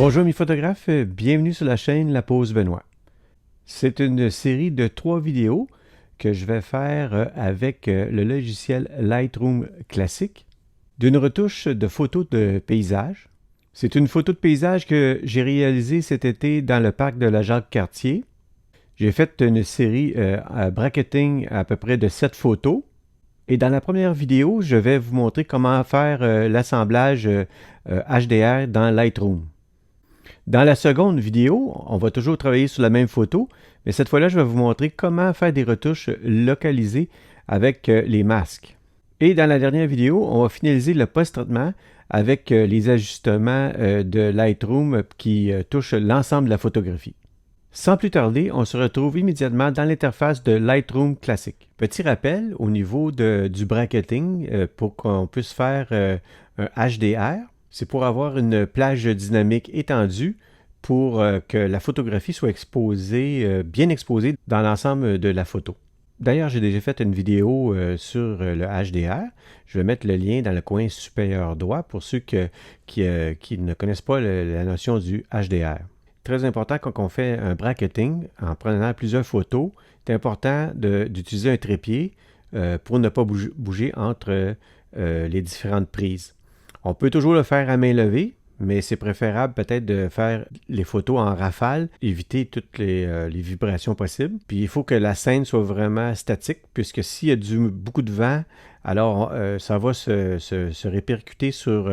Bonjour mes photographes, bienvenue sur la chaîne La Pause Benoît. C'est une série de 3 vidéos que je vais faire avec le logiciel Lightroom classique d'une retouche de photos de paysage. C'est une photo de paysage que j'ai réalisée cet été dans le parc de la Jacques-Cartier. J'ai fait une série à bracketing à peu près de 7 photos. Et dans la première vidéo, je vais vous montrer comment faire l'assemblage HDR dans Lightroom. Dans la seconde vidéo, on va toujours travailler sur la même photo, mais cette fois-là, je vais vous montrer comment faire des retouches localisées avec les masques. Et dans la dernière vidéo, on va finaliser le post-traitement avec les ajustements de Lightroom qui touchent l'ensemble de la photographie. Sans plus tarder, on se retrouve immédiatement dans l'interface de Lightroom classique. Petit rappel au niveau du bracketing pour qu'on puisse faire un HDR. C'est pour avoir une plage dynamique étendue pour que la photographie soit exposée, bien exposée dans l'ensemble de la photo. D'ailleurs, j'ai déjà fait une vidéo sur le HDR. Je vais mettre le lien dans le coin supérieur droit pour ceux qui ne connaissent pas la notion du HDR. Très important quand on fait un bracketing, en prenant plusieurs photos, c'est important d'utiliser un trépied pour ne pas bouger entre les différentes prises. On peut toujours le faire à main levée, mais c'est préférable peut-être de faire les photos en rafale, éviter toutes les vibrations possibles. Puis il faut que la scène soit vraiment statique, puisque s'il y a beaucoup de vent, alors ça va se répercuter sur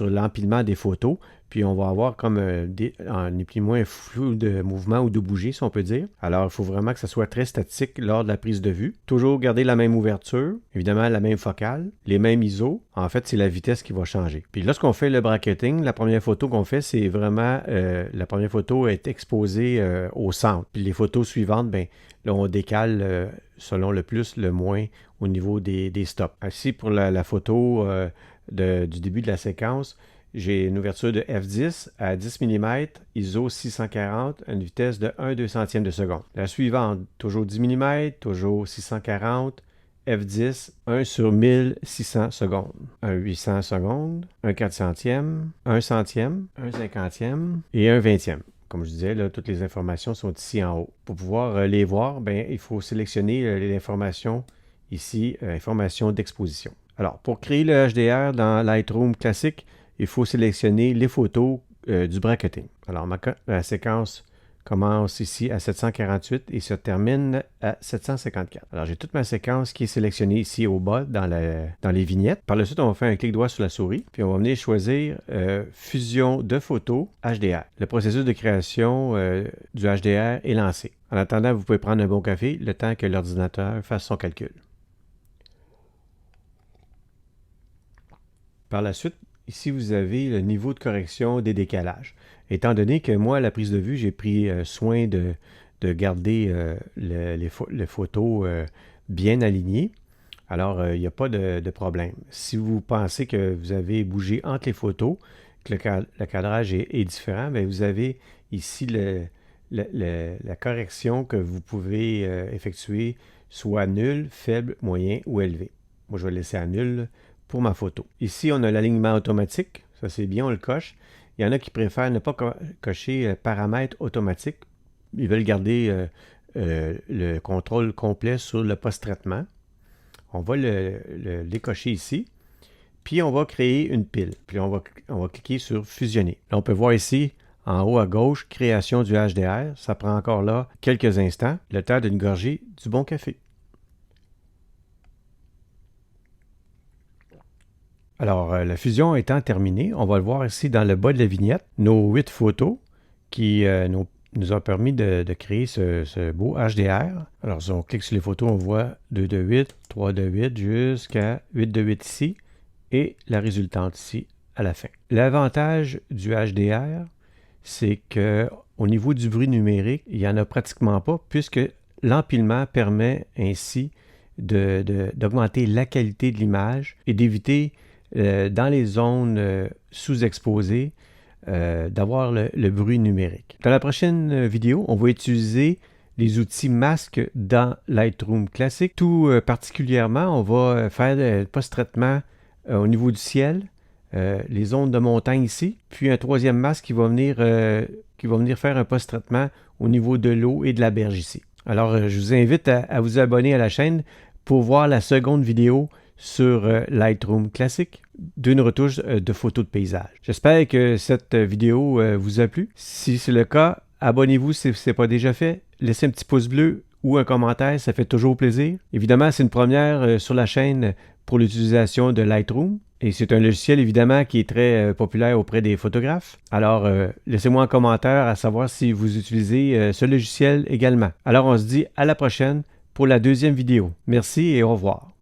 l'empilement des photos. Puis on va avoir comme un plus un flou de mouvement ou de bouger, si on peut dire. Alors, il faut vraiment que ça soit très statique lors de la prise de vue. Toujours garder la même ouverture, évidemment la même focale, les mêmes ISO. En fait, c'est la vitesse qui va changer. Puis lorsqu'on fait le bracketing, la première photo qu'on fait, c'est vraiment, la première photo est exposée au centre. Puis les photos suivantes, ben là, on décale selon le plus, le moins au niveau des stops. Ainsi, pour la photo du début de la séquence, j'ai une ouverture de f10 à 10 mm, ISO 640, à une vitesse de 1/200 de seconde. La suivante, toujours 10 mm, toujours 640, f10, 1 sur 1600 secondes. Un 800 secondes, un 400e, un centième, un 50e et un 20e. Comme je disais, là, toutes les informations sont ici en haut. Pour pouvoir les voir, ben, il faut sélectionner l'information ici, information d'exposition. Alors, pour créer le HDR dans Lightroom classique, il faut sélectionner les photos du bracketing. Alors, la séquence commence ici à 748 et se termine à 754. Alors, j'ai toute ma séquence qui est sélectionnée ici au bas dans les vignettes. Par la suite, on va faire un clic droit sur la souris, puis on va venir choisir Fusion de photos HDR. Le processus de création du HDR est lancé. En attendant, vous pouvez prendre un bon café le temps que l'ordinateur fasse son calcul. Par la suite, ici, vous avez le niveau de correction des décalages. Étant donné que moi, à la prise de vue, j'ai pris soin de garder les photos bien alignées, alors il n'y a pas de problème. Si vous pensez que vous avez bougé entre les photos, que le cadrage est différent, bien, vous avez ici la correction que vous pouvez effectuer, soit nul, faible, moyen ou élevé. Moi, je vais laisser à nul pour ma photo. Ici, on a l'alignement automatique. Ça, c'est bien, on le coche. Il y en a qui préfèrent ne pas cocher paramètres automatiques. Ils veulent garder le contrôle complet sur le post-traitement. On va le décocher ici. Puis, on va créer une pile. Puis, on va cliquer sur Fusionner. Là, on peut voir ici, en haut à gauche, Création du HDR. Ça prend encore là quelques instants, le temps d'une gorgée du bon café. Alors, la fusion étant terminée, on va le voir ici dans le bas de la vignette, nos 8 photos qui nous ont permis de créer ce beau HDR. Alors, si on clique sur les photos, on voit 2 de 8, 3 de 8 jusqu'à 8 de 8 ici et la résultante ici à la fin. L'avantage du HDR, c'est qu'au niveau du bruit numérique, il n'y en a pratiquement pas puisque l'empilement permet ainsi d'augmenter la qualité de l'image et d'éviter dans les zones sous-exposées, d'avoir le bruit numérique. Dans la prochaine vidéo, on va utiliser les outils masques dans Lightroom classique. Tout particulièrement, on va faire le post-traitement au niveau du ciel, les zones de montagne ici, puis un troisième masque qui va venir faire un post-traitement au niveau de l'eau et de la berge ici. Alors, je vous invite à vous abonner à la chaîne pour voir la seconde vidéo sur Lightroom Classic d'une retouche de photos de paysage. J'espère que cette vidéo vous a plu. Si c'est le cas, abonnez-vous si ce n'est pas déjà fait. Laissez un petit pouce bleu ou un commentaire, ça fait toujours plaisir. Évidemment, c'est une première sur la chaîne pour l'utilisation de Lightroom. Et c'est un logiciel, évidemment, qui est très populaire auprès des photographes. Alors, laissez-moi un commentaire à savoir si vous utilisez ce logiciel également. Alors, on se dit à la prochaine pour la deuxième vidéo. Merci et au revoir.